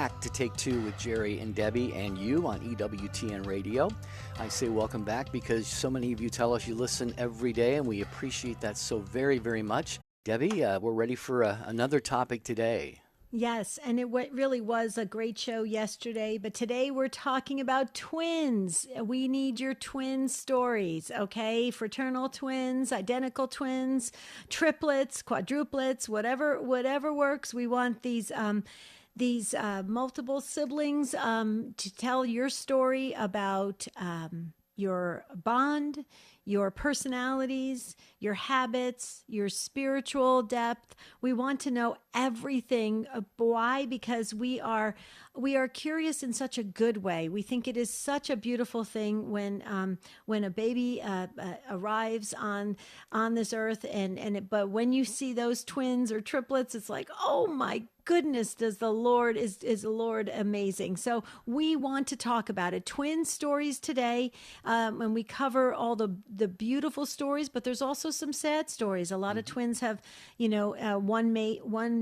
Back to Take Two with Jerry and Debbie and you on EWTN Radio. I say welcome back because so many of you tell us you listen every day, and we appreciate that so very, very much. Debbie, we're ready for another topic today. Yes, and it really was a great show yesterday, but today we're talking about twins. We need your twin stories, okay? Fraternal twins, identical twins, triplets, quadruplets, whatever works. We want these multiple siblings to tell your story about your bond, your personalities, your habits, your spiritual depth. We want to know everything. Why? Because we are curious in such a good way. We think it is such a beautiful thing when a baby arrives on this earth, but when you see those twins or triplets, it's like, oh my goodness, is the Lord amazing. So we want to talk about it. Twin stories today, and we cover all the beautiful stories, but there's also some sad stories. A lot of twins have, one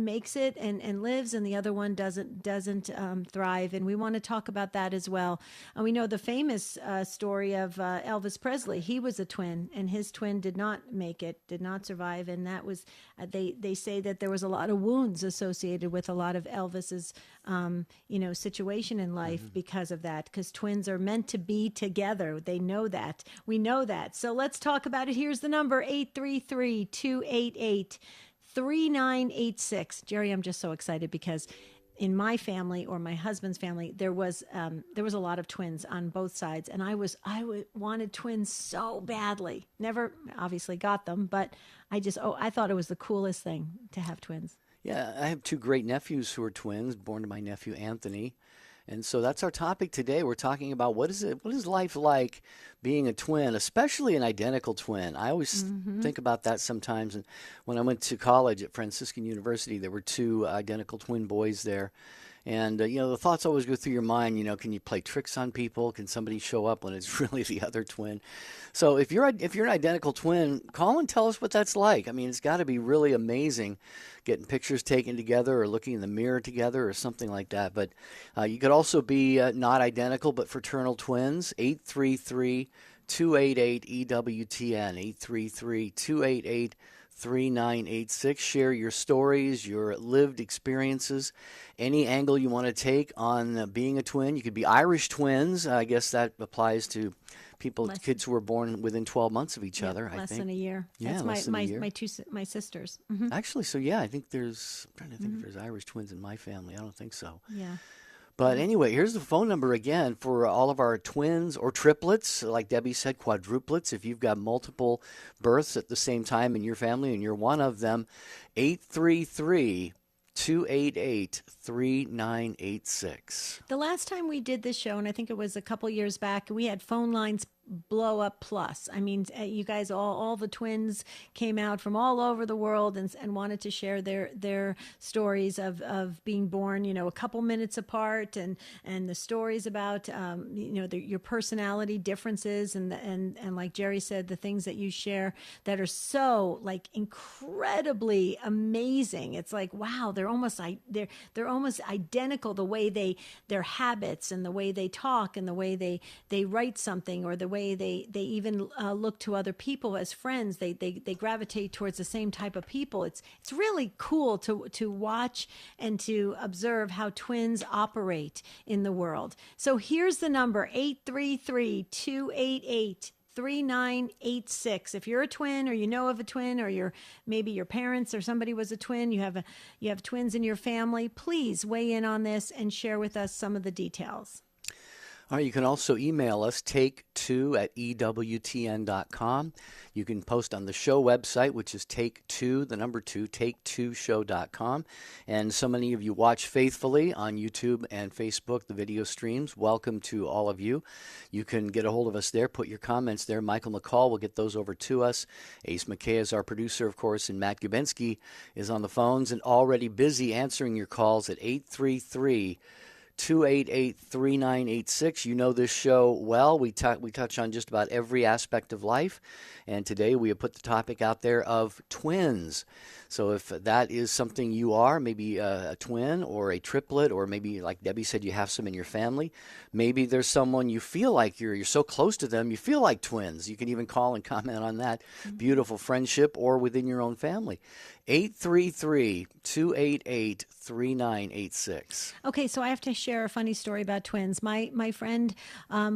makes it and lives, and the other one doesn't thrive. And we want to talk about that as well. And we know the famous story of Elvis Presley. He was a twin, and his twin did not make it, did not survive, and that was they say that there was a lot of wounds associated with a lot of Elvis's situation in life because of that, because twins are meant to be together. They know that. We know that. So let's talk about it. Here's the number, 833-288-3986. Jerry, I'm just so excited because in my family, or my husband's family, there was a lot of twins on both sides, and I wanted twins so badly. Never obviously got them, but I thought it was the coolest thing to have twins. Yeah, I have two great nephews who are twins, born to my nephew Anthony. And so that's our topic today. We're talking about what is life like being a twin, especially an identical twin. I always think about that sometimes. And when I went to college at Franciscan University, there were two identical twin boys there. And, the thoughts always go through your mind, can you play tricks on people? Can somebody show up when it's really the other twin? So if you're an identical twin, call and tell us what that's like. I mean, it's got to be really amazing getting pictures taken together or looking in the mirror together or something like that. But you could also be not identical but fraternal twins, 833-288-EWTN, 833-288-3986. Share your stories, your lived experiences, any angle you want to take on being a twin. You could be Irish twins. I guess that applies to kids who were born within 12 months of each other, I think. Less than a year. Yeah, that's less than a year. my sisters. Actually, so yeah, I think I'm trying to think if there's Irish twins in my family. I don't think so. Yeah. But anyway, here's the phone number again for all of our twins or triplets, like Debbie said, quadruplets. If you've got multiple births at the same time in your family and you're one of them, 833-288-3986. The last time we did this show, and I think it was a couple years back, we had phone lines blow up plus. I mean, you guys, all the twins came out from all over the world and wanted to share their stories of being born, a couple minutes apart, and the stories about your personality differences and like Jerry said, the things that you share that are so like incredibly amazing. It's like, wow, they're almost identical, the way their habits and the way they talk and the way they write something, or the way they even look to other people as friends. They gravitate towards the same type of people. It's really cool to watch and to observe how twins operate in the world. So here's the number, 833-288-3986. If you're a twin, or you know of a twin, or maybe your parents or somebody was a twin, you have twins in your family, please weigh in on this and share with us some of the details. All right, you can also email us, take2@ewtn.com. You can post on the show website, which is take2show.com. And so many of you watch faithfully on YouTube and Facebook, the video streams. Welcome to all of you. You can get a hold of us there, put your comments there. Michael McCall will get those over to us. Ace McKay is our producer, of course, and Matt Gubensky is on the phones and already busy answering your calls at 833 288-3986. You know this show well. We touch on just about every aspect of life. And today we have put the topic out there of twins. So if that is something you are, maybe a twin or a triplet, or maybe like Debbie said, you have some in your family. Maybe there's someone you feel like you're so close to them, you feel like twins. You can even call and comment on that beautiful friendship or within your own family. 833-288-3986. Okay, so I have to share a funny story about twins. My friend,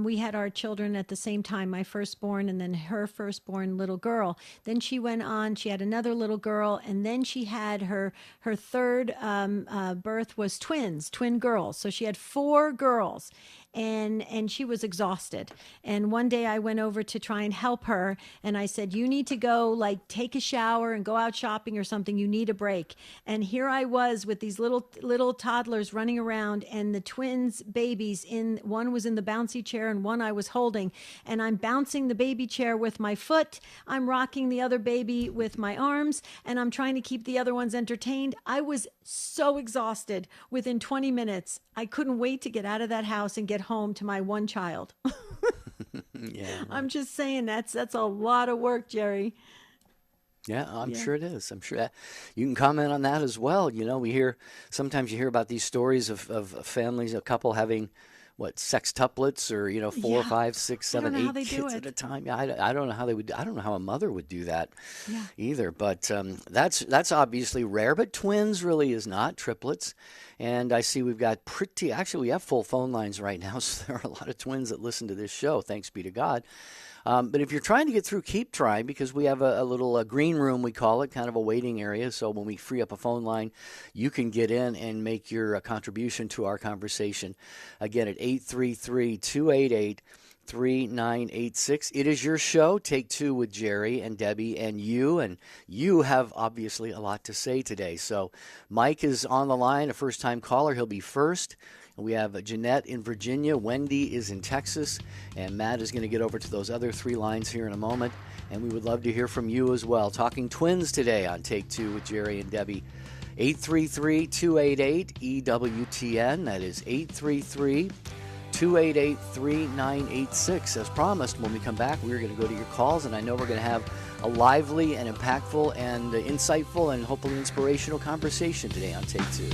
we had our children at the same time, my firstborn and then her firstborn little girl. Then she went on, she had another little girl, and then she had her third birth was twin girls. So she had 4 girls. And she was exhausted. And one day I went over to try and help her, and I said, you need to go like take a shower and go out shopping or something. You need a break. And here I was with these little toddlers running around, and the twins babies, one was in the bouncy chair and one I was holding, and I'm bouncing the baby chair with my foot. I'm rocking the other baby with my arms, and I'm trying to keep the other ones entertained. I was so exhausted. Within 20 minutes, I couldn't wait to get out of that house and get home to my one child. Yeah. I'm just saying that's a lot of work, Jerry. Yeah, I'm sure it is. I'm sure that you can comment on that as well. You know, sometimes you hear about these stories of families, a couple having sextuplets, or 4, 5, 6, 7, 8 kids at a time. Yeah, I don't know how they would. I don't know how a mother would do that either. But that's obviously rare. But twins really is not. Triplets, and I see we have full phone lines right now. So there are a lot of twins that listen to this show. Thanks be to God. But if you're trying to get through, keep trying, because we have a little green room, we call it, kind of a waiting area. So when we free up a phone line, you can get in and make your contribution to our conversation. Again, at 833-288-3986. It is your show, Take Two with Jerry and Debbie and you have obviously a lot to say today. So Mike is on the line, a first-time caller. He'll be first. We have Jeanette in Virginia, Wendy is in Texas, and Matt is going to get over to those other 3 lines here in a moment. And we would love to hear from you as well. Talking twins today on Take Two with Jerry and Debbie. 833-288-EWTN. That is 833-288-3986. As promised, when we come back, we're going to go to your calls, and I know we're going to have a lively and impactful and insightful and hopefully inspirational conversation today on Take Two.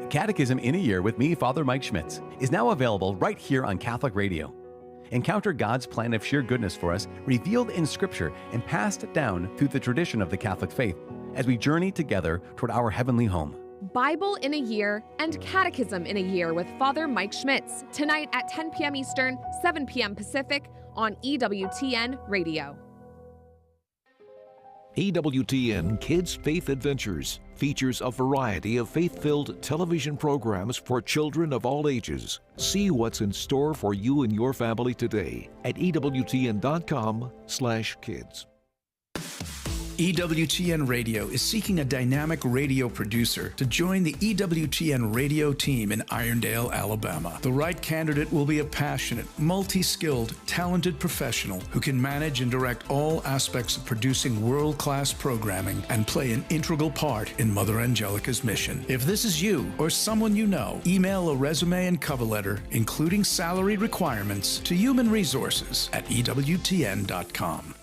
Catechism in a Year with me, Father Mike Schmitz, is now available right here on Catholic Radio. Encounter God's plan of sheer goodness for us, revealed in Scripture and passed down through the tradition of the Catholic faith, as we journey together toward our heavenly home. Bible in a Year and Catechism in a Year with Father Mike Schmitz, tonight at 10 p.m. Eastern, 7 p.m. Pacific on EWTN Radio. EWTN Kids Faith Adventures features a variety of faith-filled television programs for children of all ages. See what's in store for you and your family today at EWTN.com/kids. EWTN Radio is seeking a dynamic radio producer to join the EWTN radio team in Irondale, Alabama. The right candidate will be a passionate, multi-skilled, talented professional who can manage and direct all aspects of producing world-class programming and play an integral part in Mother Angelica's mission. If this is you or someone you know, email a resume and cover letter, including salary requirements, to Human Resources at EWTN.com.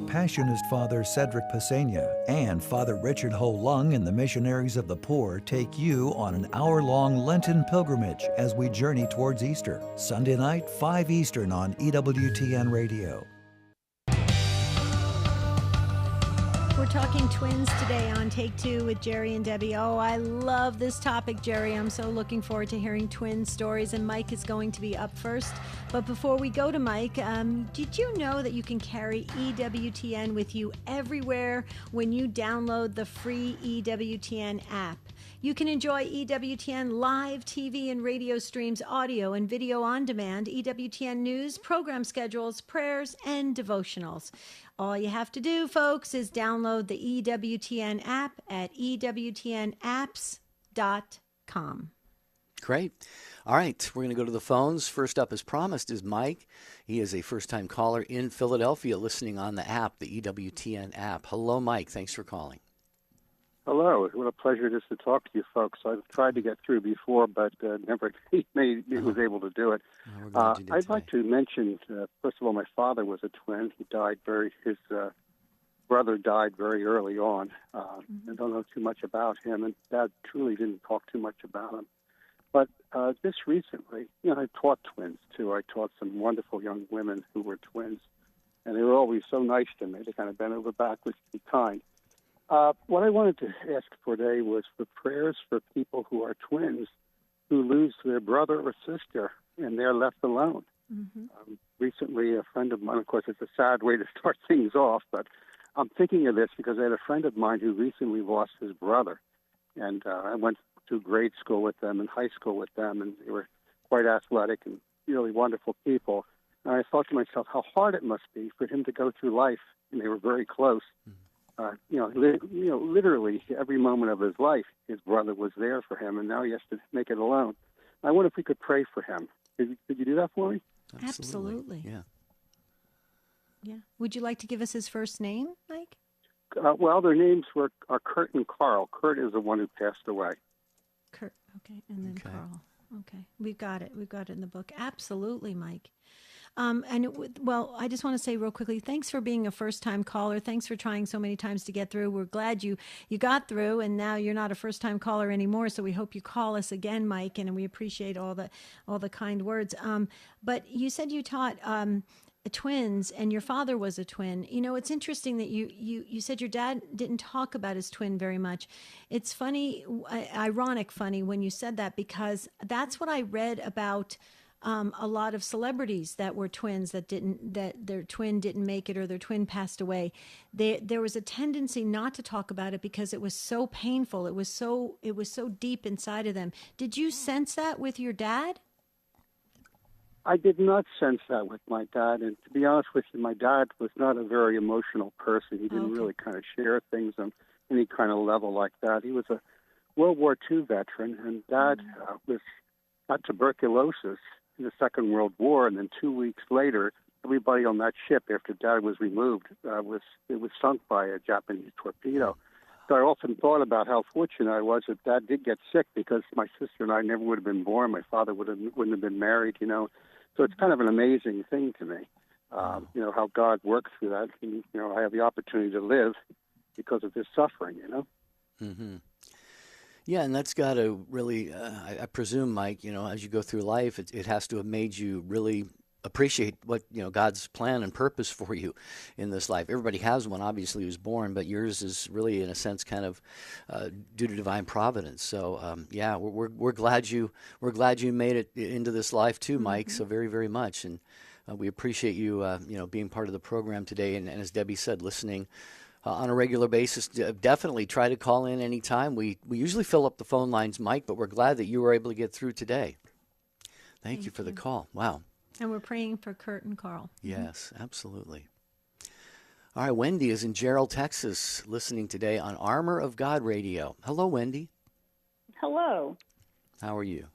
Passionist Father Cedric Pasenia and Father Richard Ho Lung and the Missionaries of the Poor take you on an hour-long Lenten pilgrimage as we journey towards Easter. Sunday night, 5 Eastern on EWTN Radio. We're talking twins today on Take Two with Jerry and Debbie. Oh, I love this topic, Jerry. I'm so looking forward to hearing twin stories, and Mike is going to be up first. But before we go to Mike, did you know that you can carry EWTN with you everywhere when you download the free EWTN app? You can enjoy EWTN live TV and radio streams, audio and video on demand, EWTN news, program schedules, prayers, and devotionals. All you have to do, folks, is download the EWTN app at EWTNapps.com. Great. All right, we're going to go to the phones. First up, as promised, is Mike. He is a first-time caller in Philadelphia listening on the app, the EWTN app. Hello, Mike. Thanks for calling. Hello. What a pleasure just to talk to you folks. I've tried to get through before, but never was able to do it. Well, we're glad you did I'd today. like to mention, first of all, my father was a twin. He died his brother died very early on. I don't know too much about him, and Dad truly didn't talk too much about him. But just recently, I taught twins, too. I taught some wonderful young women who were twins, and they were always so nice to me. They kind of bent over backwards to be kind. What I wanted to ask for today was for prayers for people who are twins who lose their brother or sister and they're left alone. Recently, a friend of mine, of course, it's a sad way to start things off, but I'm thinking of this because I had a friend of mine who recently lost his brother. And I went to grade school with them and high school with them, and they were quite athletic and really wonderful people. And I thought to myself how hard it must be for him to go through life, and they were very close. Literally every moment of his life, his brother was there for him, and now he has to make it alone. I wonder if we could pray for him. Could you do that for me? Absolutely. Yeah. Yeah. Would you like to give us his first name, Mike? Well, their names are Kurt and Carl. Kurt is the one who passed away. Kurt. Okay. And then Okay. Carl. Okay. We've got it. We've got it in the book. Absolutely, Mike. I just want to say real quickly, thanks for being a first-time caller. Thanks for trying so many times to get through. We're glad you got through, and now you're not a first-time caller anymore. So we hope you call us again, Mike, and we appreciate all the kind words. But you said you taught twins, and your father was a twin. It's interesting that you said your dad didn't talk about his twin very much. It's funny, ironic funny when you said that, because that's what I read about. A lot of celebrities that were twins that their twin didn't make it or their twin passed away. There was a tendency not to talk about it because it was so painful. It was so deep inside of them. Did you sense that with your dad? I did not sense that with my dad, and to be honest with you, my dad was not a very emotional person. He didn't really kind of share things on any kind of level like that. He was a World War II veteran, and Dad got tuberculosis in the Second World War, and then 2 weeks later, everybody on that ship, after Dad was removed, was sunk by a Japanese torpedo. So I often thought about how fortunate I was that Dad did get sick, because my sister and I never would have been born. My father wouldn't have been married, So it's kind of an amazing thing to me, how God worked through that. And, I have the opportunity to live because of his suffering, Mm-hmm. Yeah, and that's got to really, I presume, Mike, as you go through life, it has to have made you really appreciate what, God's plan and purpose for you in this life. Everybody has one, obviously, who's born, but yours is really, in a sense, kind of due to divine providence. So, we're glad you made it into this life too, Mike. So very, very much, and we appreciate you, being part of the program today, and as Debbie said, listening. On a regular basis. Definitely try to call in anytime. We usually fill up the phone lines, Mike, but we're glad that you were able to get through today. Thank you for the call. Wow. And we're praying for Kurt and Carl. Yes, absolutely. All right, Wendy is in Gerald, Texas, listening today on Armor of God Radio. Hello, Wendy. Hello. How are you?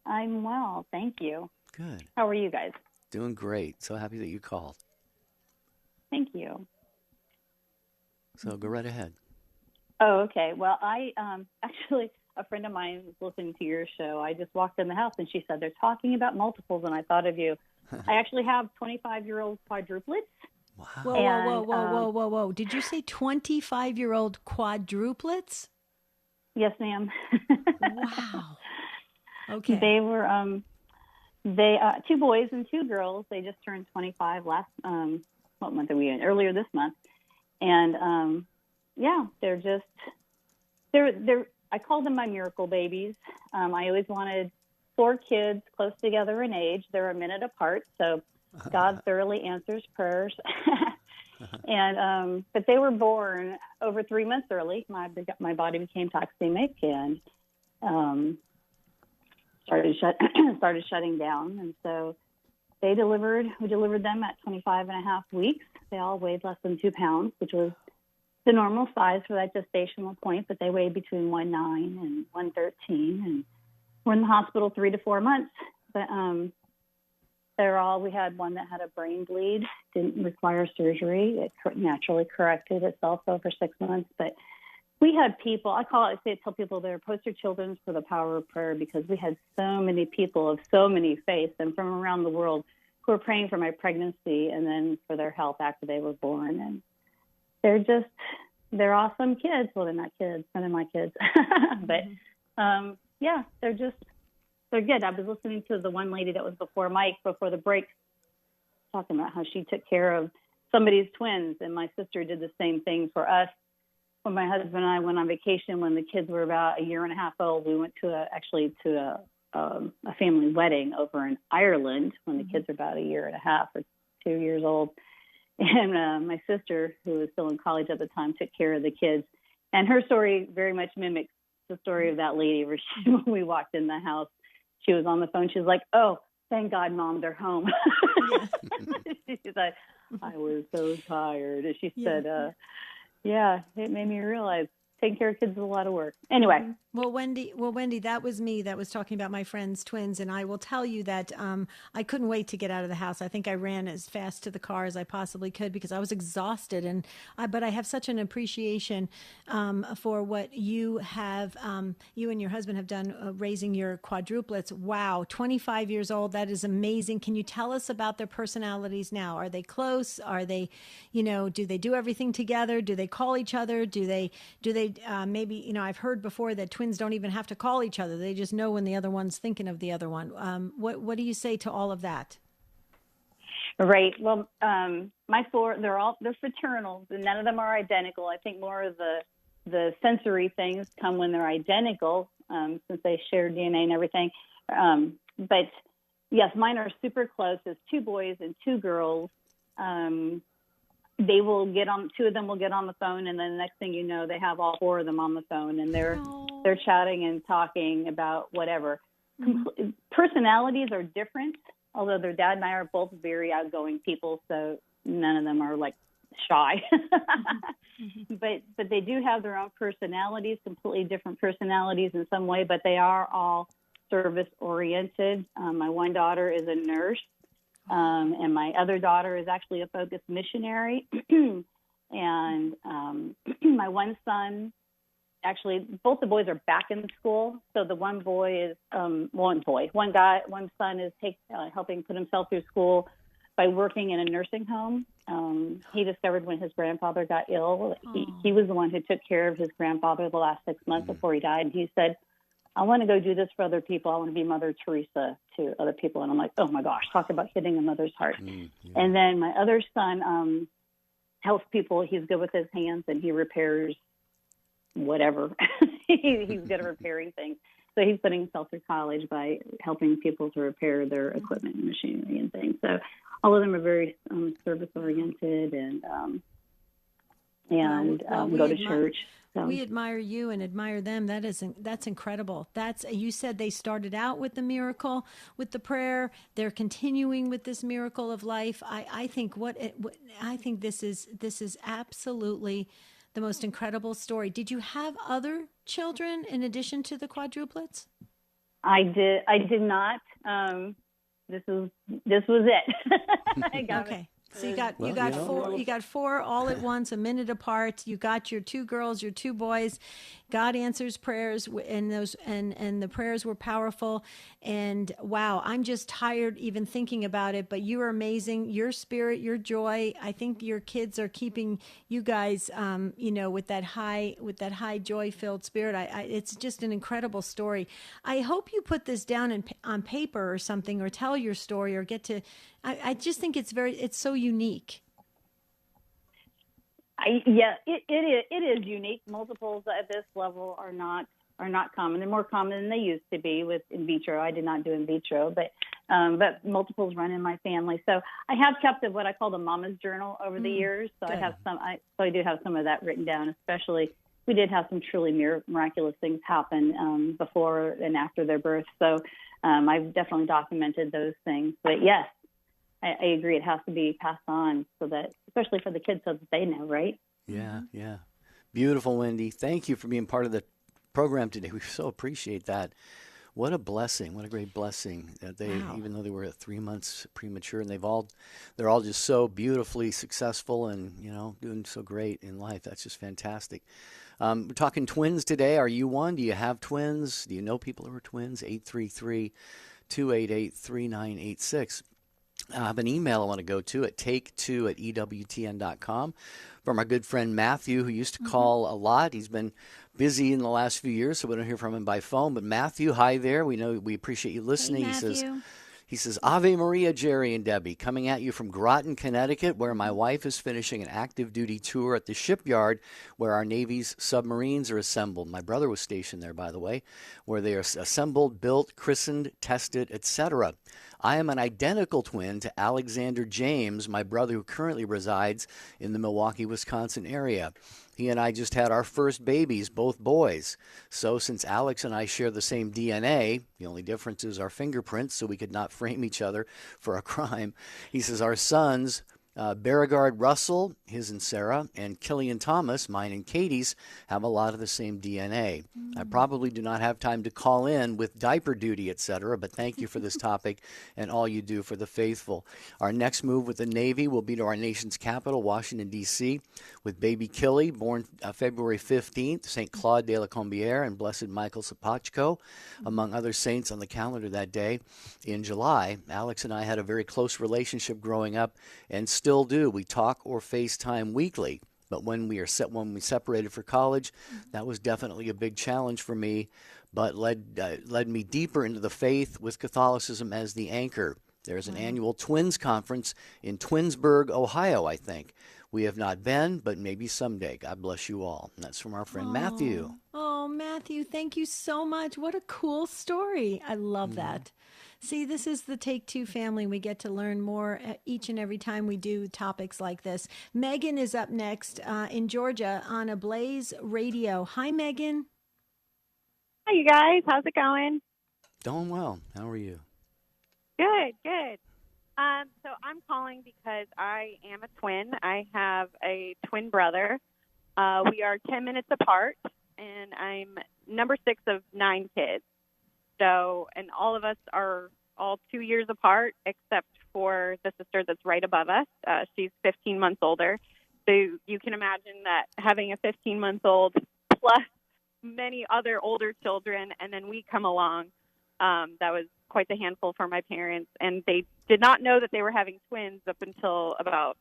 I'm well, thank you. Good. How are you guys? Doing great. So happy that you called. Thank you. So go right ahead. Oh, okay. Well, I actually, a friend of mine was listening to your show. I just walked in the house and she said they're talking about multiples, and I thought of you. I actually have 25-year-old quadruplets. Wow. Whoa. Did you say 25-year-old quadruplets? Yes, ma'am. Wow. Okay. They were two boys and two girls. They just turned 25 last what month are we in? Earlier this month. And they're I call them my miracle babies. I always wanted 4 kids close together in age. They're a minute apart, so God thoroughly answers prayers. And but they were born over 3 months early. My body became toxemic and started shutting down, and so we delivered them at 25 and a half weeks. They all weighed less than 2 pounds, which was the normal size for that gestational point, but they weighed between 1.9 and 1.13. were in the hospital 3 to 4 months. But we had one that had a brain bleed, didn't require surgery. It naturally corrected itself over 6 months. But we had people, I tell people they're poster children for the power of prayer, because we had so many people of so many faiths and from around the world who were praying for my pregnancy and then for their health after they were born. And they're awesome kids. Well, they're not kids, none of my kids. But they're good. I was listening to the one lady that was before the break, talking about how she took care of somebody's twins. And my sister did the same thing for us. When my husband and I went on vacation, when the kids were about a year and a half old, we went to a family wedding over in Ireland when the kids were about a year and a half or 2 years old. And my sister, who was still in college at the time, took care of the kids. And her story very much mimics the story of that lady where when we walked in the house, she was on the phone. She was like, "Oh, thank God, Mom, they're home." She said, "I was so tired." And she said, it made me realize taking care of kids is a lot of work. Anyway. Well, Wendy, that was me that was talking about my friend's twins. And I will tell you that I couldn't wait to get out of the house. I think I ran as fast to the car as I possibly could because I was exhausted. But I have such an appreciation for what you have, you and your husband have done raising your quadruplets. Wow, 25 years old. That is amazing. Can you tell us about their personalities now? Are they close? Are they, do they do everything together? Do they call each other? Do they maybe, I've heard before that twins don't even have to call each other. They just know when the other one's thinking of the other one. What do you say to all of that? Right. Well, my four, they're fraternal. None of them are identical. I think more of the sensory things come when they're identical, since they share DNA and everything. But yes, mine are super close. It's 2 boys and 2 girls. They will two of them will get on the phone, and then the next thing you know, they have all 4 of them on the phone, and they're chatting and talking about whatever. Mm-hmm. Personalities are different, although their dad and I are both very outgoing people, so none of them are like shy. Mm-hmm. But they do have their own personalities, completely different personalities in some way, but they are all service oriented. My one daughter is a nurse. And my other daughter is actually a focused missionary. And my one son, actually, both the boys are back in school. So the one son is helping put himself through school by working in a nursing home. He discovered when his grandfather got ill, he was the one who took care of his grandfather the last 6 months before he died. And he said, "I want to go do this for other people. I want to be Mother Teresa to other people." And I'm like, oh my gosh, talk about hitting a mother's heart. Mm-hmm. And then my other son helps people. He's good with his hands and he repairs whatever. He's good at repairing things. So he's putting himself through college by helping people to repair their equipment and machinery and things. So all of them are very service oriented and go to church. So. We admire you and admire them. That's incredible. You said they started out with the miracle, with the prayer. They're continuing with this miracle of life. I think this is absolutely the most incredible story. Did you have other children in addition to the quadruplets? I did not. This was it. Okay. So you got 4 all at once, a minute apart. You got your 2 girls, your 2 boys. God answers prayers, and the prayers were powerful. And wow, I'm just tired even thinking about it. But you are amazing. Your spirit, your joy. I think your kids are keeping you guys, with that high joy-filled spirit. It's just an incredible story. I hope you put this down on paper or something, or tell your story, or get to. I just think it's so unique. It is unique. Multiples at this level are not common. They're more common than they used to be with in vitro. I did not do in vitro, but multiples run in my family. So I have kept what I call the mama's journal over the years. So good. I do have some of that written down. Especially, we did have some truly miraculous things happen before and after their birth. So I've definitely documented those things. But yes. I agree. It has to be passed on so that, especially for the kids, so that they know, right? Yeah, yeah. Beautiful, Wendy. Thank you for being part of the program today. We so appreciate that. What a blessing! What a great blessing that they, Wow. even though they were at 3 months premature, and they're all just so beautifully successful and doing so great in life. That's just fantastic. We're talking twins today. Are you one? Do you have twins? Do you know people who are twins? 833-288-3986. I have an email I want to go to at take2@ewtn.com from our good friend Matthew, who used to call a lot. He's been busy in the last few years, so we don't hear from him by phone. But Matthew, hi there. We appreciate you listening. Hey, Matthew. He says, Ave Maria, Jerry and Debbie, coming at you from Groton, Connecticut, where my wife is finishing an active duty tour at the shipyard where our Navy's submarines are assembled. My brother was stationed there, by the way, where they are assembled, built, christened, tested, etc. I am an identical twin to Alexander James, my brother who currently resides in the Milwaukee, Wisconsin area. He and I just had our first babies, both boys. So since Alex and I share the same DNA, the only difference is our fingerprints, so we could not frame each other for a crime. He says our sons, Beauregard Russell, his and Sarah, and Killian Thomas, mine and Katie's, have a lot of the same DNA. I probably do not have time to call in with diaper duty, etc., but thank you for this topic and all you do for the faithful. Our next move with the Navy will be to our nation's capital, Washington, D.C., with baby Killy, born February 15th, St. Claude de la Combière and Blessed Michael Sapachko, among other saints on the calendar that day. In July, Alex and I had a very close relationship growing up and still do. We talk or FaceTime weekly. But when we separated for college, that was definitely a big challenge for me, but led me deeper into the faith with Catholicism as the anchor. There's an annual Twins Conference in Twinsburg, Ohio, I think. We have not been, but maybe someday. God bless you all. And that's from our friend Matthew. Oh, Matthew, thank you so much. What a cool story. I love that. See, this is the Take Two family. We get to learn more each and every time we do topics like this. Megan is up next in Georgia on a Blaze Radio. Hi, Megan. Hi, you guys. How's it going? Doing well. How are you? Good, good. So I'm calling because I am a twin. I have a twin brother. We are 10 minutes apart, and I'm number 6 of 9 kids. So, and all of us are all 2 years apart, except for the sister that's right above us. She's 15 months older. So you can imagine that having a 15-month-old plus many other older children, and then we come along, that was quite the handful for my parents. And they did not know that they were having twins up until about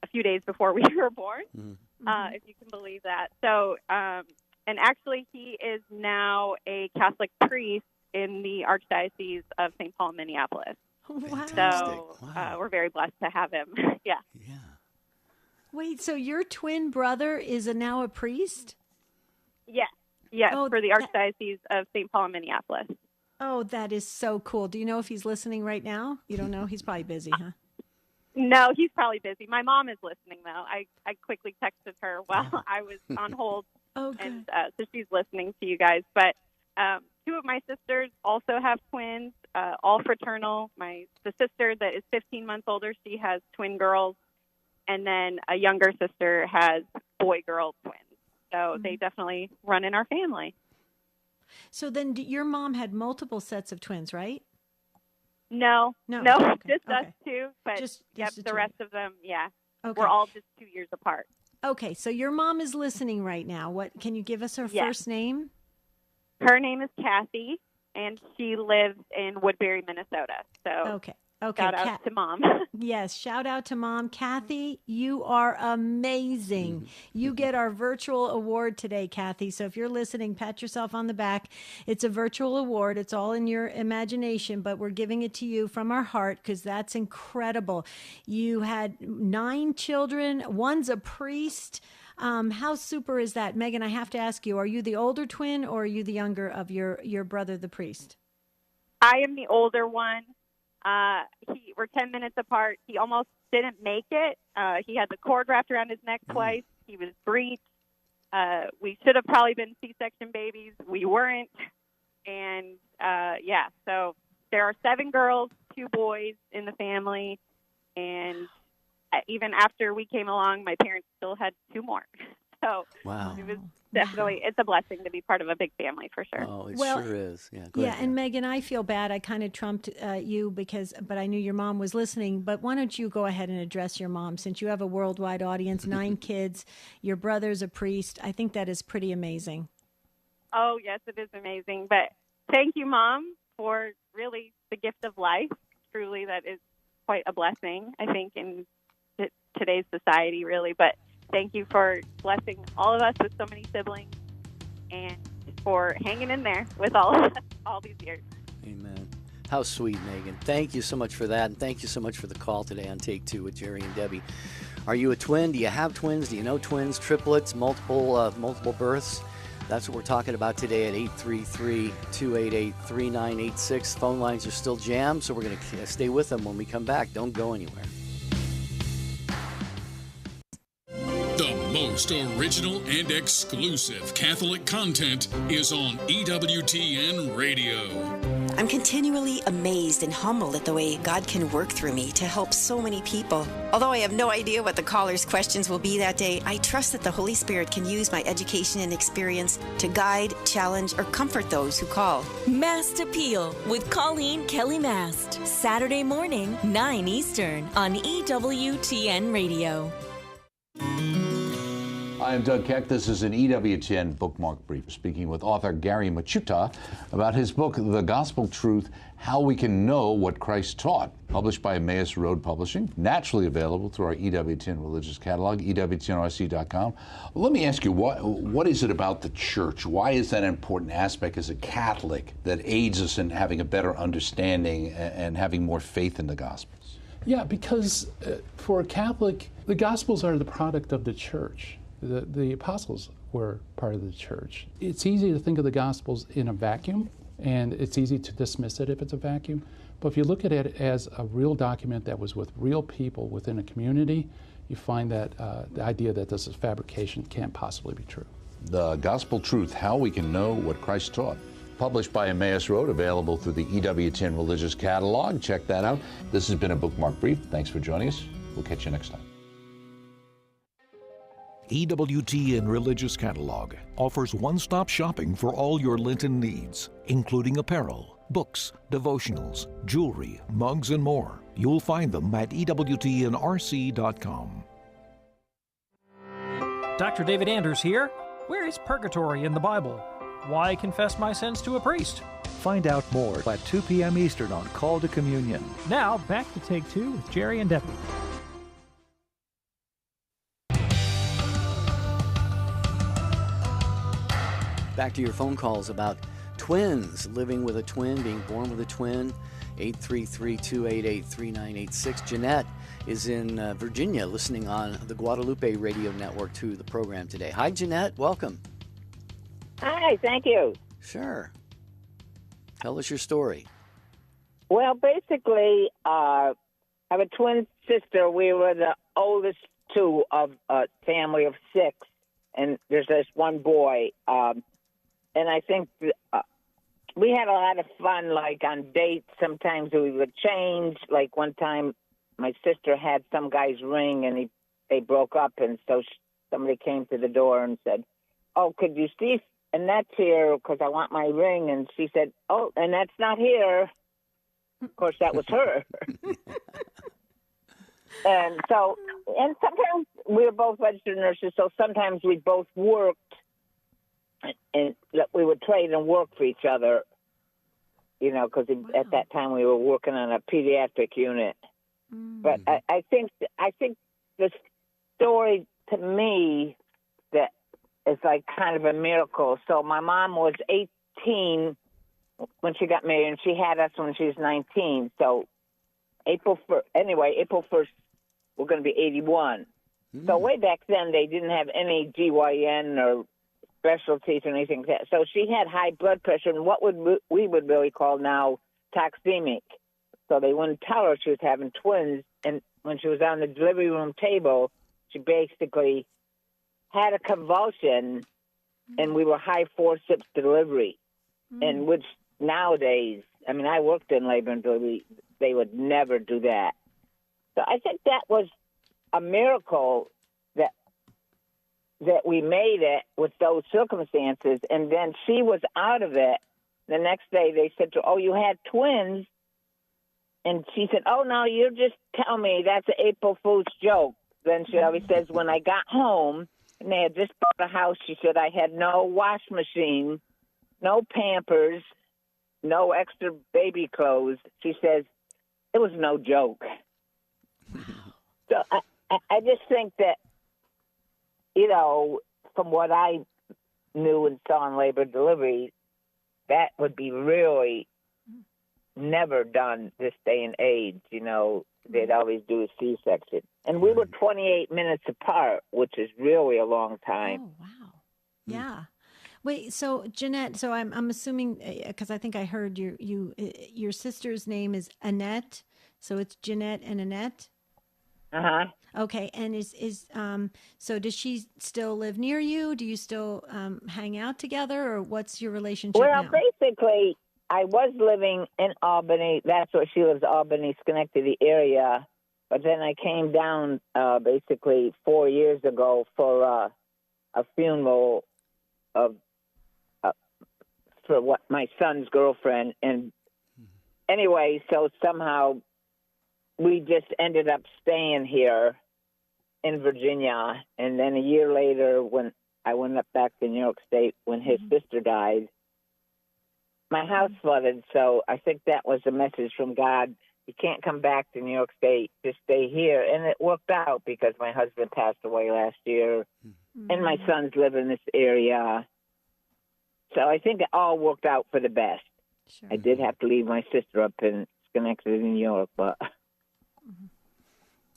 a few days before we were born, if you can believe that. So, and actually he is now a Catholic priest in the Archdiocese of St. Paul, Minneapolis. Wow. So Wow. we're very blessed to have him. Yeah. Yeah. Wait, so your twin brother is now a priest? Yes. Yes, Oh, for the Archdiocese of St. Paul, Minneapolis. Oh, that is so cool. Do you know if he's listening right now? You don't know? He's probably busy, huh? No, he's probably busy. My mom is listening, though. I quickly texted her while I was on hold, Oh, good. and so she's listening to you guys. But 2 of my sisters also have twins, all fraternal. The sister that is 15 months older, she has twin girls, and then a younger sister has boy-girl twins. So they definitely run in our family. So then your mom had multiple sets of twins, right? No, No. just Okay. us 2. But Just the the two. rest of them, yeah, Okay. we're all just 2 years apart. Okay, so your mom is listening right now. What can you give us her Yes. first name? Her name is Kathy, and she lives in Woodbury, Minnesota. So Okay. shout out to Mom. Yes, shout out to Mom. Kathy, you are amazing. You get our virtual award today, Kathy. So if you're listening, pat yourself on the back. It's a virtual award. It's all in your imagination, but we're giving it to you from our heart because that's incredible. You had 9 children. One's a priest. How super is that? Megan, I have to ask you, are you the older twin or are you the younger of your brother, the priest? I am the older one. We're 10 minutes apart. He almost didn't make it. He had the cord wrapped around his neck twice. He was breached. We should have probably been C-section babies. We weren't. And, so there are 7 girls, 2 boys in the family. And even after we came along, my parents still had 2 more. So Wow. it was definitely, it's a blessing to be part of a big family for sure. Oh, it Well, sure is. Yeah. Go Yeah, ahead, and Jan. Megan, I feel bad. I kind of trumped you but I knew your mom was listening. But why don't you go ahead and address your mom, since you have a worldwide audience, 9 kids, your brother's a priest. I think that is pretty amazing. Oh, yes, it is amazing. But thank you, Mom, for really the gift of life. Truly, that is quite a blessing, I think, in today's society, really. But thank you for blessing all of us with so many siblings and for hanging in there with all these years. Amen. How sweet, Megan. Thank you so much for that, and thank you so much for the call today on Take Two with Jerry and Debbie. Are you a twin? Do you have twins? Do you know twins, triplets, multiple births? That's what we're talking about today at 833-288-3986. Phone lines are still jammed, so we're going to stay with them when we come back. Don't go anywhere. The most original and exclusive Catholic content is on EWTN Radio. I'm continually amazed and humbled at the way God can work through me to help so many people. Although I have no idea what the caller's questions will be that day, I trust that the Holy Spirit can use my education and experience to guide, challenge, or comfort those who call. Mast Appeal with Colleen Kelly Mast. Saturday morning, 9 Eastern on EWTN Radio. I'm Doug Keck. This is an EWTN bookmark brief, speaking with author Gary Machuta about his book, The Gospel Truth, How We Can Know What Christ Taught, published by Emmaus Road Publishing, naturally available through our EWTN religious catalog, EWTNRC.com. Let me ask you, what is it about the church? Why is that an important aspect as a Catholic that aids us in having a better understanding and having more faith in the Gospels? Yeah, because for a Catholic, the Gospels are the product of the church. The apostles were part of the church. It's easy to think of the Gospels in a vacuum, and it's easy to dismiss it if it's a vacuum. But if you look at it as a real document that was with real people within a community, you find that the idea that this is fabrication can't possibly be true. The Gospel Truth, How We Can Know What Christ Taught, published by Emmaus Road, available through the EWTN religious catalog. Check that out. This has been a bookmark brief. Thanks for joining us. We'll catch you next time. EWTN Religious Catalog offers one-stop shopping for all your Lenten needs, including apparel, books, devotionals, jewelry, mugs, and more. You'll find them at EWTNRC.com. Dr. David Anders here. Where is purgatory in the Bible? Why confess my sins to a priest? Find out more at 2 p.m. Eastern on Call to Communion. Now, back to Take Two with Jerry and Debbie. Back to your phone calls about twins, living with a twin, being born with a twin. 833-288-3986. Jeanette is in Virginia, listening on the Guadalupe Radio Network to the program today. Hi, Jeanette. Welcome. Hi, thank you. Sure. Tell us your story. Well, basically, I have a twin sister. We were the oldest two of a family of 6, and there's this one boy. And I think we had a lot of fun, like on dates. Sometimes we would change. Like one time, my sister had some guy's ring, and they broke up, and so somebody came to the door and said, "Oh, could you see Annette's here? Because I want my ring." And she said, "Oh, Annette's not here." Of course, that was her. And sometimes we were both registered nurses, so sometimes we both worked. And we would trade and work for each other, because at that time we were working on a pediatric unit. But I think the story to me that is like kind of a miracle. So my mom was 18 when she got married, and she had us when she was 19. So April 1st, we're going to be 81. So way back then they didn't have any GYN or specialties or anything like that. So she had high blood pressure and what we would really call now toxemic. So they wouldn't tell her she was having twins. And when she was on the delivery room table, she basically had a convulsion, and we were high forceps delivery. And which nowadays, I worked in labor and delivery, they would never do that. So I think that was a miracle that we made it with those circumstances. And then she was out of it. The next day they said to her, oh, you had twins. And she said, oh, no, you just tell me that's an April Fool's joke. Then she always says, when I got home, and they had just bought a house, she said, I had no wash machine, no Pampers, no extra baby clothes. She says, it was no joke. So I just think that, you know, from what I knew and saw in labor delivery, that would be really never done this day and age. You know, they'd always do a C-section. And we were 28 minutes apart, which is really a long time. Oh, wow. Yeah. Wait, so Jeanette, so I'm assuming, because I think I heard your sister's name is Annette, so it's Jeanette and Annette? Uh-huh. Okay, and so does she still live near you? Do you still hang out together, or what's your relationship now? Well, basically, I was living in Albany. That's where she lives, Albany, Schenectady area. But then I came down basically 4 years ago for a funeral of for what my son's girlfriend. And anyway, so somehow we just ended up staying here in Virginia. And then a year later, when I went up back to New York State, when his sister died, my house flooded. So I think that was a message from God. You can't come back to New York State. Just stay here. And it worked out because my husband passed away last year, and my sons live in this area. So I think it all worked out for the best. Sure. I did have to leave my sister up in Schenectady, New York, but...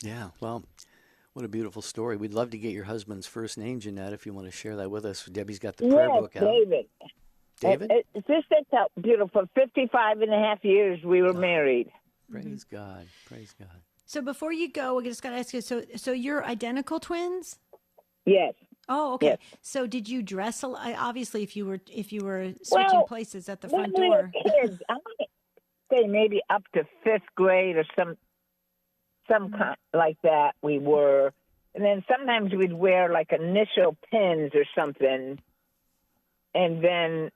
Yeah, well, what a beautiful story. We'd love to get your husband's first name, Jeanette, if you want to share that with us. Debbie's got the prayer book out. David. David? It's just that's beautiful. 55 and a half years we were married. Praise God. Praise God. So before you go, I just got to ask you, so you're identical twins? Yes. Oh, okay. Yes. So did you dress obviously if you were switching places at the front when door? We were kids, I might say maybe up to 5th grade or some kind like that we were. And then sometimes we'd wear like initial pins or something. And then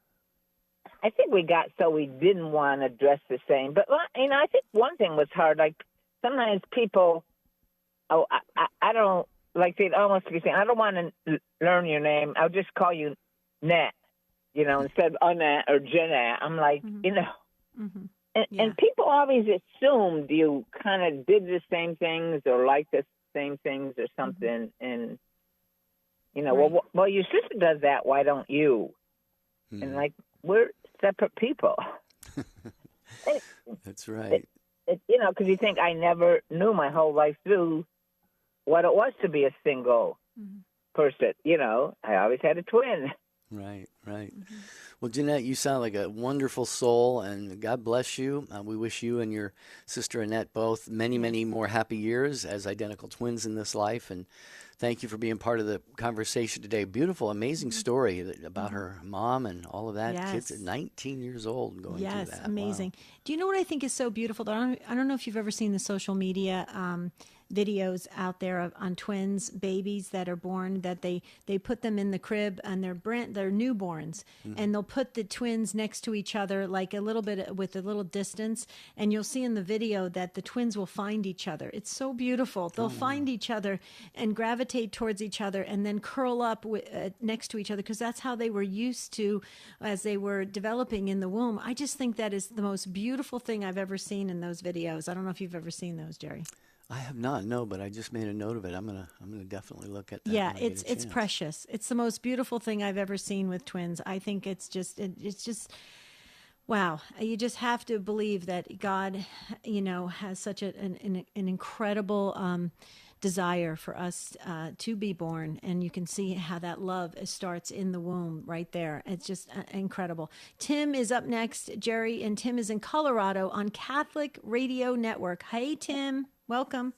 I think we got so we didn't want to dress the same. But, you know, I think one thing was hard. Like sometimes people, I don't, like they'd almost be saying, I don't want to learn your name. I'll just call you Nat, you know, instead of Annette or Jeanette. I'm like, you know. And people always assumed you kind of did the same things or liked the same things or something. And, you know, well, your sister does that. Why don't you? And, like, we're separate people. That's right. You know, because you think I never knew my whole life through what it was to be a single person. You know, I always had a twin. Right, right. Well, Jeanette, you sound like a wonderful soul, and God bless you. We wish you and your sister Annette both many, many more happy years as identical twins in this life. And thank you for being part of the conversation today. Beautiful, amazing story about her mom and all of that. Yes. Kids at 19 years old and going through that. Yes, amazing. Wow. Do you know what I think is so beautiful? I don't know if you've ever seen the social media videos out there on twins, babies that are born, that they put them in the crib and they're newborns, and they'll put the twins next to each other like a little bit with a little distance, and you'll see in the video that the twins will find each other. It's so beautiful. They'll find each other and gravitate towards each other and then curl up next to each other because that's how they were used to as they were developing in the womb. I just think that is the most beautiful thing I've ever seen in those videos. I don't know if you've ever seen those, Jerry. I have not, no, but I just made a note of it. I'm gonna definitely look at that. Yeah, it's precious. It's the most beautiful thing I've ever seen with twins. I think it's just wow. You just have to believe that God, you know, has such an incredible desire for us to be born, and you can see how that love starts in the womb right there. It's just incredible. Tim is up next, Jerry, and Tim is in Colorado on Catholic Radio Network. Hey, Tim. Welcome.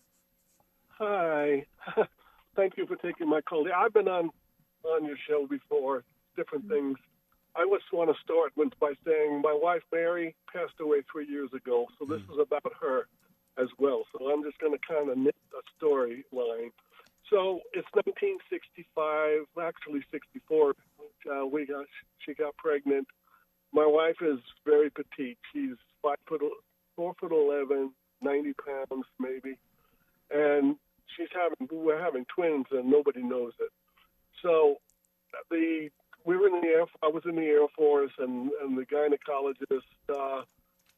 Hi. Thank you for taking my call. I've been on your show before, different things. I just want to start by saying my wife, Mary, passed away 3 years ago, so this is about her as well. So I'm just going to kind of knit a storyline. So it's 1965, actually 64. She got pregnant. My wife is very petite. She's 4'11", 90 pounds maybe, and we're having twins, and nobody knows it. So we were in the air. I was in the Air Force, and the gynecologist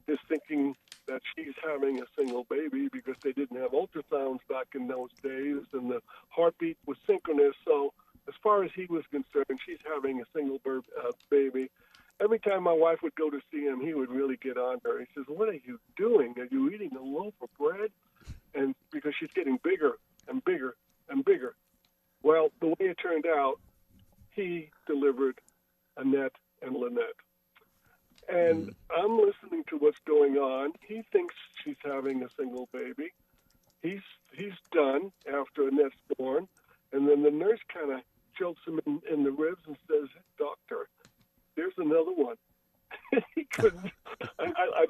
is thinking that she's having a single baby because they didn't have ultrasounds back in those days, and the heartbeat was synchronous. So as far as he was concerned, she's having a single baby. Every time my wife would go to see him, he would really get on her. He says, "What are you doing? Are you eating a loaf of bread?" And because she's getting bigger and bigger and bigger. Well, the way it turned out, he delivered Annette and Lynette. And I'm listening to what's going on. He thinks she's having a single baby. He's done after Annette's born. And then the nurse kind of jolts him in the ribs and says, "Doctor, there's another one." He couldn't. I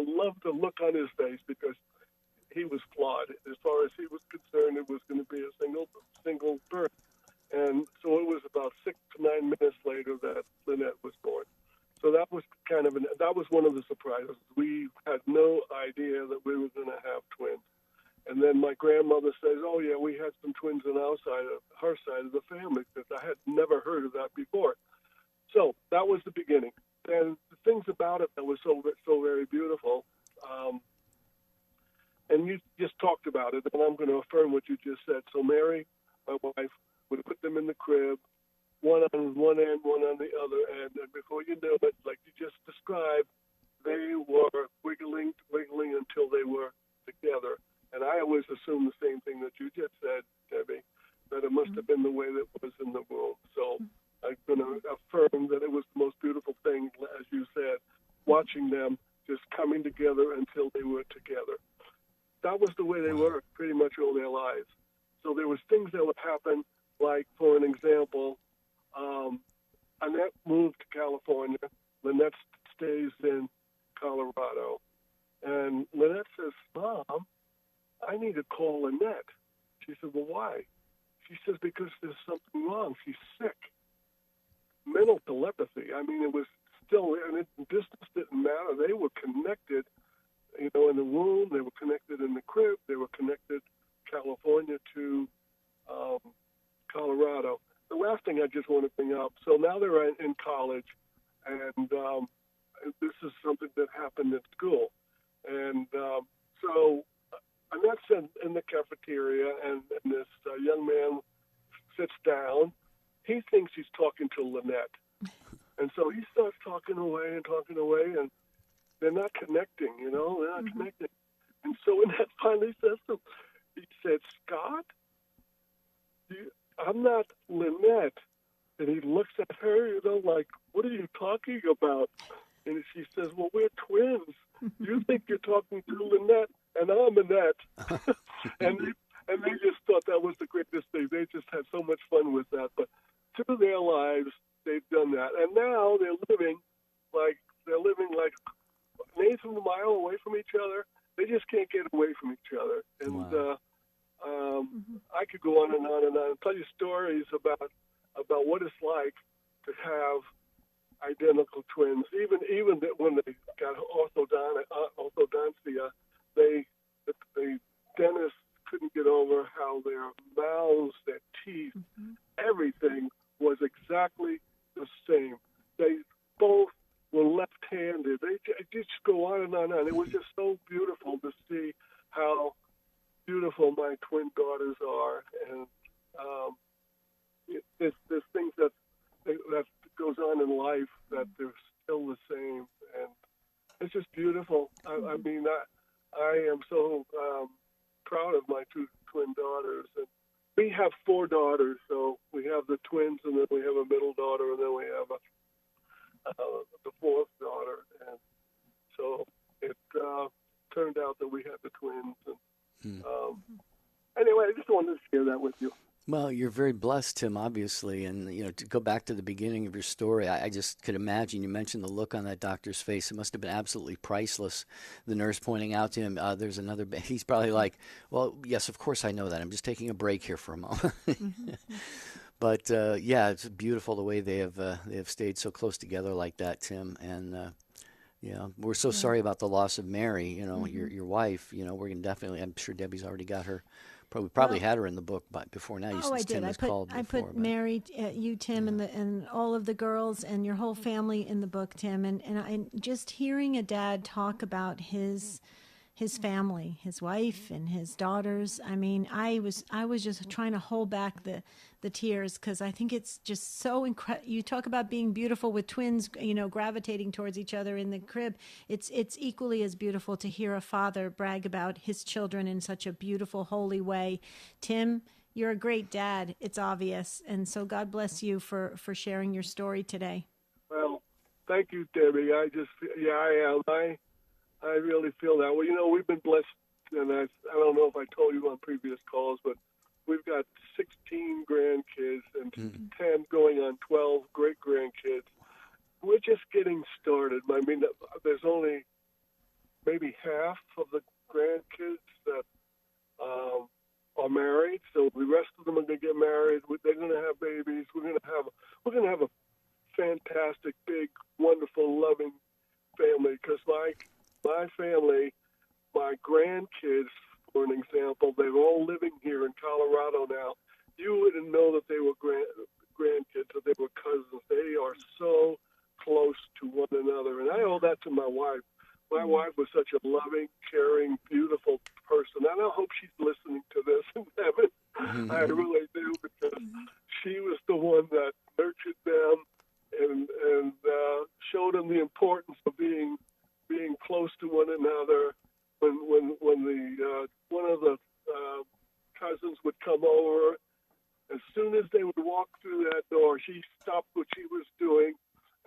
love the look on his face because he was flawed. As far as he was concerned, it was going to be a single birth. And so it was about 6 to 9 minutes later that Lynette was born. So that was that was one of the surprises. We had no idea that we were going to have twins. And then my grandmother says, "Oh yeah, we had some twins on her side of the family," because I had never heard of that before. So that was the beginning. And the things about it that was so very beautiful. And you just talked about it, and I'm going to affirm what you just said. So Mary, my wife, would put them in the crib, one on one end, one on the other end, and before you knew it, like you just described, they were wiggling until they were together. And I always assumed the same thing that you just said, Debbie, that it must have been the way that it was in the womb. So I'm going to affirm that it was the most beautiful thing, as you said, watching them just coming together until they were together. That was the way they were pretty much all their lives. So there was things that would happen, like, for an example, Annette moved to California. Lynette stays in Colorado. And Lynette says, "Mom, I need to call Lynette." She said, "Well, why?" She says, "Because there's something wrong. She's sick." Mental telepathy. I mean, it was still, and distance didn't matter. They were connected, in the womb. They were connected in the crib. They were connected California to Colorado. The last thing I just want to bring up, so now they're in college, and this is something that happened at school. And so Annette's in the cafeteria, and this young man sits down. He thinks he's talking to Lynette. And so he starts talking away, and they're not connecting, they're not connecting. And so Annette finally says to him, he said, "Scott, I'm not Lynette." And he looks at her, like, "What are you talking about?" And she says, "Well, we're twins. You think you're talking to Lynette, and I'm Annette." and they just thought that was the greatest thing. They just had so much fun with that. But through their lives, they've done that. And now they're living like an eighth of a mile away from each other. They just can't get away from each other. And I could go on and on and on and tell you stories about what it's like to have identical twins. Even when they got orthodontia, the dentist couldn't get over how their mouths, their teeth, everything was exactly the same. They both were left-handed. They just go on and on and on. It was just so beautiful to see how beautiful my twin daughters are, and there's things that goes on in life that they're still the same, and it's just beautiful. I mean, I am so proud of my two twin daughters, and we have 4 daughters. So we have the twins, and then we have a middle daughter, and then we have the 4th daughter, and so it turned out that we had the twins. And anyway, I just wanted to share that with you. Well, you're very blessed, Tim, obviously. And, to go back to the beginning of your story, I just could imagine you mentioned the look on that doctor's face. It must have been absolutely priceless. The nurse pointing out to him, there's another, he's probably like, well, yes, of course I know that. I'm just taking a break here for a moment. But, yeah, it's beautiful the way they have stayed so close together like that, Tim. And, yeah, we're so sorry about the loss of Mary, your wife. We're going to definitely, I'm sure Debbie's already got her. Probably had her in the book before now. I did. I put Mary, you, Tim, and all of the girls and your whole family in the book, Tim. And I just hearing a dad talk about his family, his wife and his daughters. I mean, I was just trying to hold back the tears because I think it's just so incredible. You talk about being beautiful with twins, gravitating towards each other in the crib. It's equally as beautiful to hear a father brag about his children in such a beautiful, holy way. Tim, you're a great dad. It's obvious. And so God bless you for sharing your story today. Well, thank you, Debbie. I am. I really feel that. Well, we've been blessed, and I don't know if I told you on previous calls, but we've got 16 grandkids and 10 going on 12 great-grandkids. We're just getting started. I mean, there's only maybe half of the grandkids that are married, so the rest of them are going to get married. They're going to have babies. We're going to have a fantastic, big, wonderful, loving family because my family, my grandkids, for an example, they're all living here in Colorado now. You wouldn't know that they were grandkids, that they were cousins. They are so close to one another. And I owe that to my wife. My wife was such a loving, caring, beautiful person. And I hope she's listening to this in heaven. I really do, because she was the one that nurtured them and showed them the importance of being close to one another. When the one of the cousins would come over, as soon as they would walk through that door, she stopped what she was doing,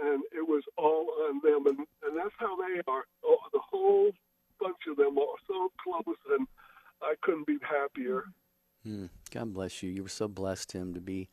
and it was all on them. And that's how they are. The whole bunch of them are so close, and I couldn't be happier. God bless you. You were so blessed, Tim, to be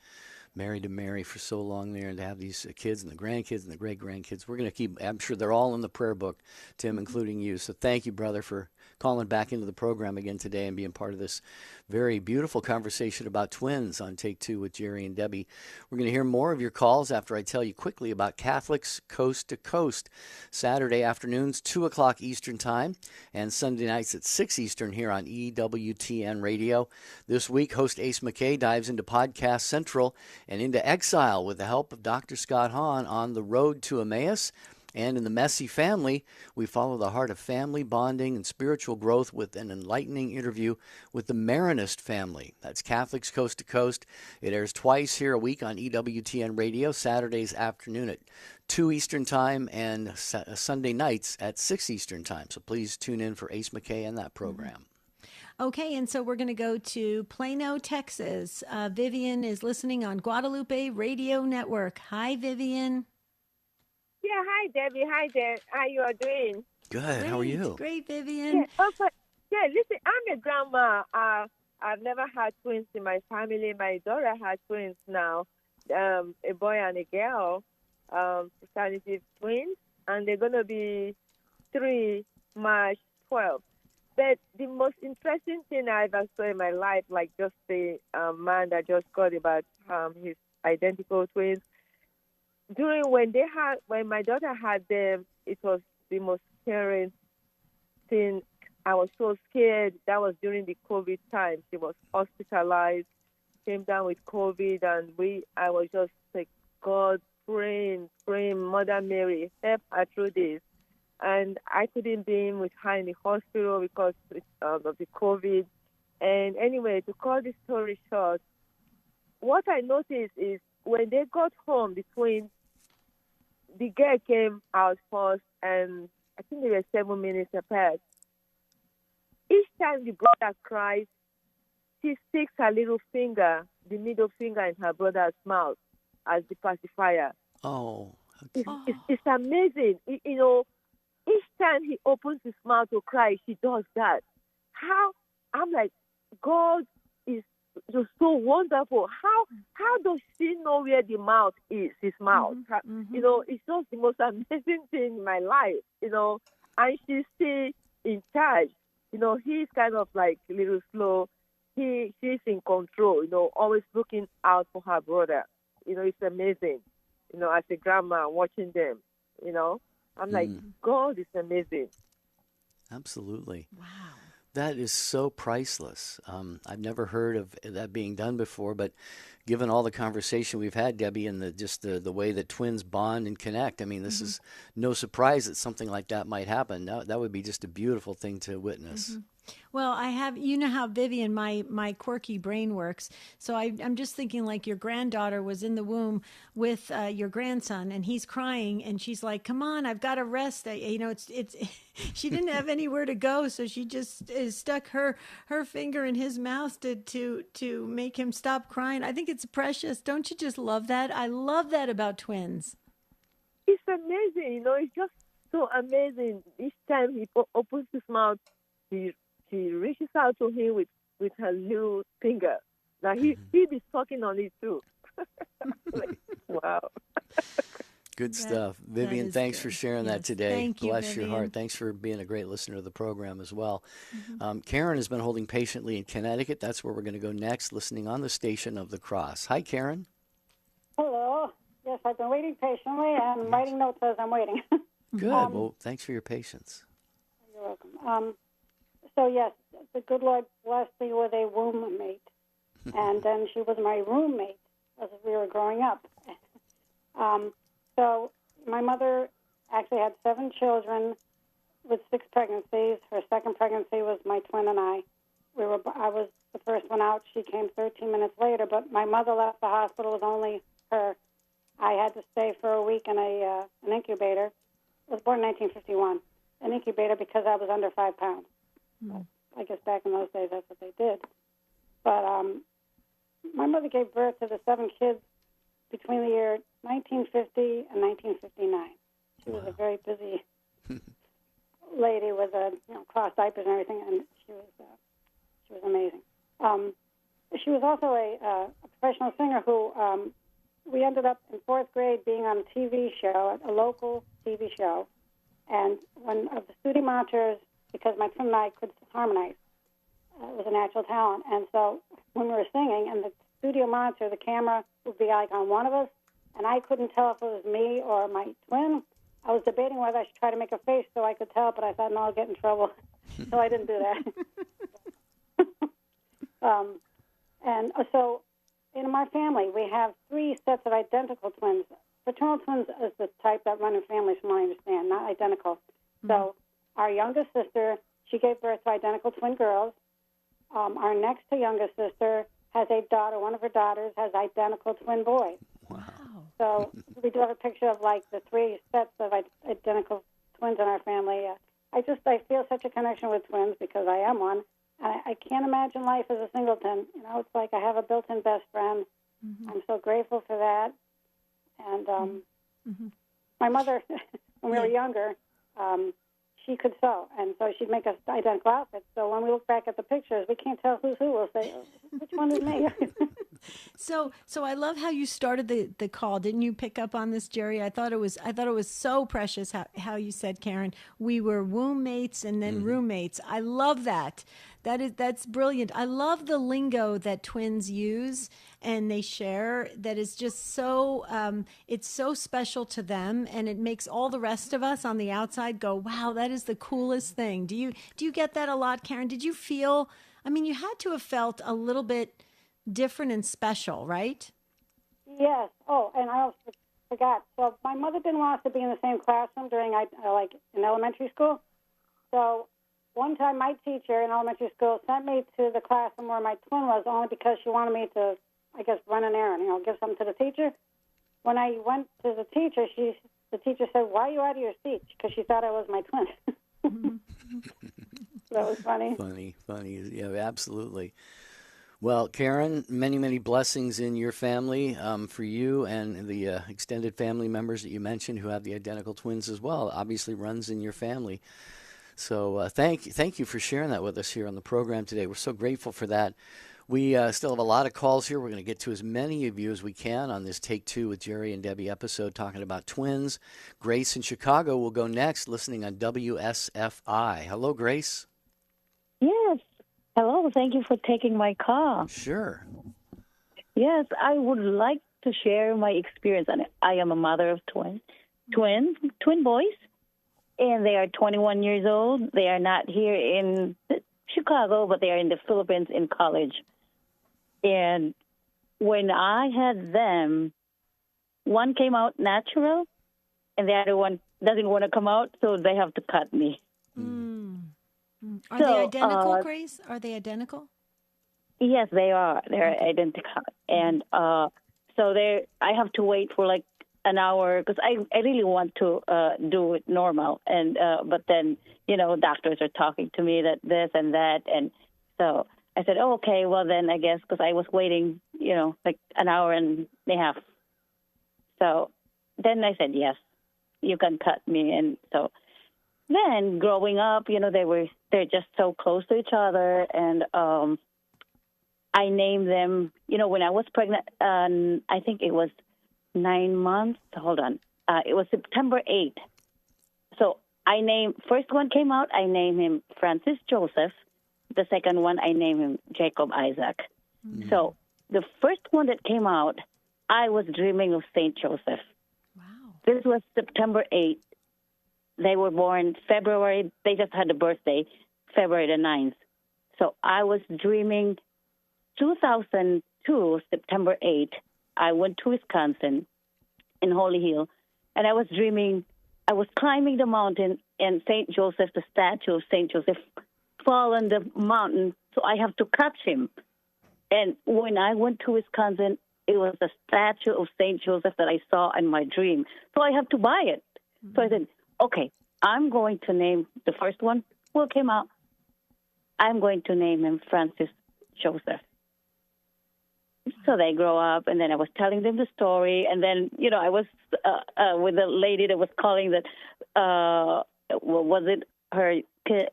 married to Mary for so long there and to have these kids and the grandkids and the great-grandkids. We're going to keep, I'm sure they're all in the prayer book, Tim, including you. So thank you, brother, for calling back into the program again today and being part of this very beautiful conversation about twins on Take Two with Jerry and Debbie. We're going to hear more of your calls after I tell you quickly about Catholics Coast to Coast. Saturday afternoons, 2 o'clock Eastern Time, and Sunday nights at 6 Eastern here on EWTN Radio. This week, host Ace McKay dives into Podcast Central and into exile with the help of Dr. Scott Hahn on the road to Emmaus. And in the Messy Family, we follow the heart of family bonding and spiritual growth with an enlightening interview with the Marinist family. That's Catholics Coast to Coast. It airs twice here a week on EWTN Radio, Saturdays afternoon at 2 Eastern Time and Sunday nights at 6 Eastern Time. So please tune in for Ace McKay and that program. Okay, and so we're going to go to Plano, Texas. Vivian is listening on Guadalupe Radio Network. Hi, Vivian. Yeah, hi, Debbie. Hi, Dad. How you are doing? Good. Great. How are you? Great, Vivian. Yeah, listen, I'm a grandma. I've never had twins in my family. My daughter has twins now, a boy and a girl, fraternity twins, and they're going to be 3 March 12th. But the most interesting thing I ever saw in my life, like just the man that just got about his identical twins, when my daughter had them, it was the most scary thing. I was so scared. That was during the COVID time. She was hospitalized, came down with COVID, and I was just like, God, praying, Mother Mary, help her through this. And I couldn't be in with her in the hospital because of the COVID. And anyway, to cut the story short, what I noticed is when they got home, the twins, the girl came out first, and I think they were 7 minutes apart. Each time the brother cries, she sticks her little finger, the middle finger, in her brother's mouth as the pacifier. Oh. Okay. It's amazing. You know, each time he opens his mouth to cry, she does that. How? I'm like, God is just so wonderful. How does she know where the mouth is? His mouth, you know, it's just the most amazing thing in my life, you know. And she's still in charge. You know, he's kind of like a little slow. She's in control. You know, always looking out for her brother. You know, it's amazing. You know, as a grandma watching them. You know, I'm like, God is amazing. Absolutely. Wow. That is so priceless. I've never heard of that being done before, but given all the conversation we've had, Debbie, and the way that twins bond and connect, I mean, this is no surprise that something like that might happen. That would be just a beautiful thing to witness. Well, I have, you know how Vivian, my quirky brain works. So I'm just thinking like your granddaughter was in the womb with your grandson and he's crying and she's like, come on, I've got to rest. You know, it's she didn't have anywhere to go. So she just stuck her finger in his mouth to make him stop crying. I think it's precious. Don't you just love that? I love that about twins. It's amazing. You know, it's just so amazing. Each time he opens his mouth, she reaches out to him with her little finger. Now he be sucking on it too. Like, wow. Good stuff. Vivian, thanks for sharing that today. Thank you, Bless Vivian. your heart. Thanks for being a great listener to the program as well. Karen has been holding patiently in Connecticut. That's where we're going to go next, listening on the Station of the Cross. Hi, Karen. Hello. Yes, I've been waiting patiently and writing notes as I'm waiting. Good. Well, thanks for your patience. You're welcome. So, yes, the good Lord blessed me with a womb mate, and then she was my roommate as we were growing up. So my mother actually had 7 children with 6 pregnancies. Her second pregnancy was my twin and I. I was the first one out. She came 13 minutes later, but my mother left the hospital with only her. I had to stay for a week in an incubator. I was born in 1951. An incubator because I was under 5 pounds. I guess back in those days that's what they did. But my mother gave birth to the 7 kids between the year 1950 and 1959. She was a very busy lady with crossed diapers and everything, and she was amazing. She was also a professional singer who we ended up in 4th grade being on a TV show, a local TV show, and one of the studio monitors, because my twin and I could harmonize, it was a natural talent, and so when we were singing, and the studio monitor, the camera would be like on one of us, and I couldn't tell if it was me or my twin. I was debating whether I should try to make a face so I could tell, but I thought, no, I'll get in trouble, so I didn't do that. And so in my family, we have 3 sets of identical twins. Fraternal twins is the type that run in families, from what I understand, not identical. So our youngest sister, she gave birth to identical twin girls. Our next to youngest sister has a daughter. One of her daughters has identical twin boys. Wow. So we do have a picture of like the 3 sets of identical twins in our family. I feel such a connection with twins because I am one. And I can't imagine life as a singleton. You know, it's like I have a built-in best friend. I'm so grateful for that. And my mother, when we were younger, she could sew, and so she'd make us identical outfits. So when we look back at the pictures, we can't tell who's who. We'll say, which one is me? So I love how you started the call. Didn't you pick up on this, Jerry? I thought it was so precious how you said, Karen, we were womb mates and then roommates. I love that. That's brilliant. I love the lingo that twins use and they share. That is just so it's so special to them, and it makes all the rest of us on the outside go, wow, that is the coolest thing. Do you get that a lot, Karen? Did you feel? I mean, you had to have felt a little bit different and special, right? Yes. Oh, and I also forgot. So my mother didn't want us to be in the same classroom during like in elementary school. So one time my teacher in elementary school sent me to the classroom where my twin was, only because she wanted me to, I guess, run an errand, give something to the teacher. When I went to the teacher, the teacher said, "Why are you out of your seat?" Because she thought I was my twin. That was funny. Funny. Yeah, absolutely. Well, Karen, many, many blessings in your family for you and the extended family members that you mentioned who have the identical twins as well. Obviously runs in your family. So thank you for sharing that with us here on the program today. We're so grateful for that. We still have a lot of calls here. We're going to get to as many of you as we can on this Take Two with Jerry and Debbie episode talking about twins. Grace in Chicago will go next, listening on WSFI. Hello, Grace. Yes. Hello. Thank you for taking my call. Sure. Yes, I would like to share my experience. And I am a mother of twin boys, and they are 21 years old. They are not here in Chicago, but they are in the Philippines in college. And when I had them, one came out natural, and the other one doesn't want to come out, so they have to cut me. Are they identical, Grace? Are they identical? Yes, they are. They're identical. And so I have to wait for like an hour because I really want to do it normal. And but then, doctors are talking to me that this and that. And so I said, oh, okay, well, then I guess because I was waiting, like an hour and a half. So then I said, yes, you can cut me. And so then growing up, they're just so close to each other. And I named them, when I was pregnant, I think it was 9 months. Hold on. It was September 8th. So first one came out, I named him Francis Joseph. The second one, I named him Jacob Isaac. Mm. So the first one that came out, I was dreaming of St. Joseph. Wow. This was September 8th. They were born February. They just had a birthday, February the 9th. So I was dreaming 2002, September 8th. I went to Wisconsin in Holy Hill, and I was dreaming, I was climbing the mountain, and St. Joseph, the statue of St. Joseph, fall on the mountain, so I have to catch him. And when I went to Wisconsin, it was the statue of St. Joseph that I saw in my dream. So I have to buy it. Mm-hmm. So I said, okay, I'm going to name the first one who came out. I'm going to name him Francis Joseph. So they grow up, and then I was telling them the story, and then, I was with a lady that was calling that, was it her kid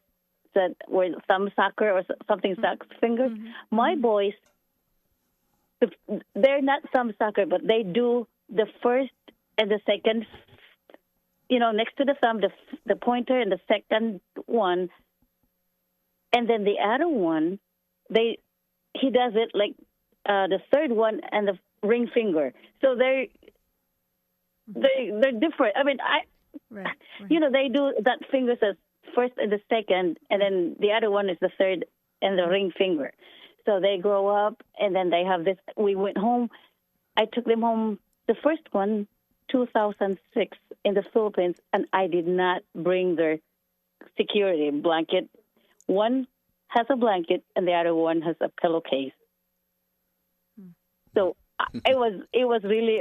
that were thumb sucker or something finger? Mm-hmm. My boys, they're not thumb sucker, but they do the first and the second, next to the thumb, the pointer and the second one, and then the other one, he does it like the third one and the ring finger. So they're different. I mean, right. They do that finger says first and the second, and then the other one is the third and the ring finger. So they grow up, and then they have this. We went home. I took them home. The first one, 2006, in the Philippines, and I did not bring their security blanket. One has a blanket, and the other one has a pillowcase. So it was really,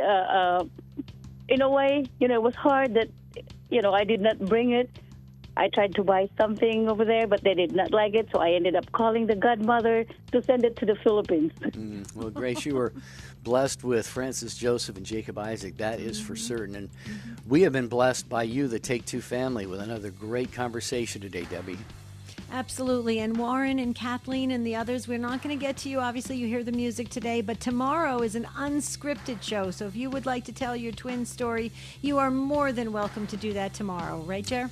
in a way, it was hard that, I did not bring it. I tried to buy something over there, but they did not like it, so I ended up calling the godmother to send it to the Philippines. Well, Grace, you were blessed with Francis Joseph and Jacob Isaac, that is for certain. And we have been blessed by you, the Take Two family, with another great conversation today, Debbie. Absolutely. And Warren and Kathleen and the others, we're not going to get to you. Obviously, you hear the music today, but tomorrow is an unscripted show. So if you would like to tell your twin story, you are more than welcome to do that tomorrow. Right, Jer?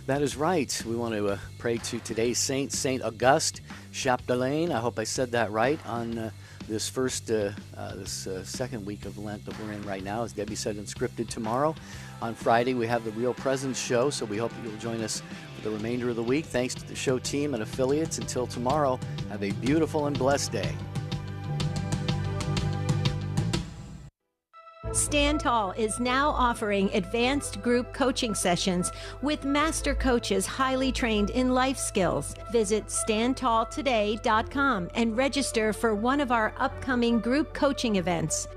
That is right. We want to pray to today's saint, Saint Auguste Chapdelaine. I hope I said that right on this second week of Lent that we're in right now. As Debbie said, unscripted tomorrow. On Friday, we have the Real Presence show, so we hope you'll join us for the remainder of the week. Thanks to the show team and affiliates. Until tomorrow, have a beautiful and blessed day. Stand Tall is now offering advanced group coaching sessions with master coaches highly trained in life skills. Visit standtalltoday.com and register for one of our upcoming group coaching events.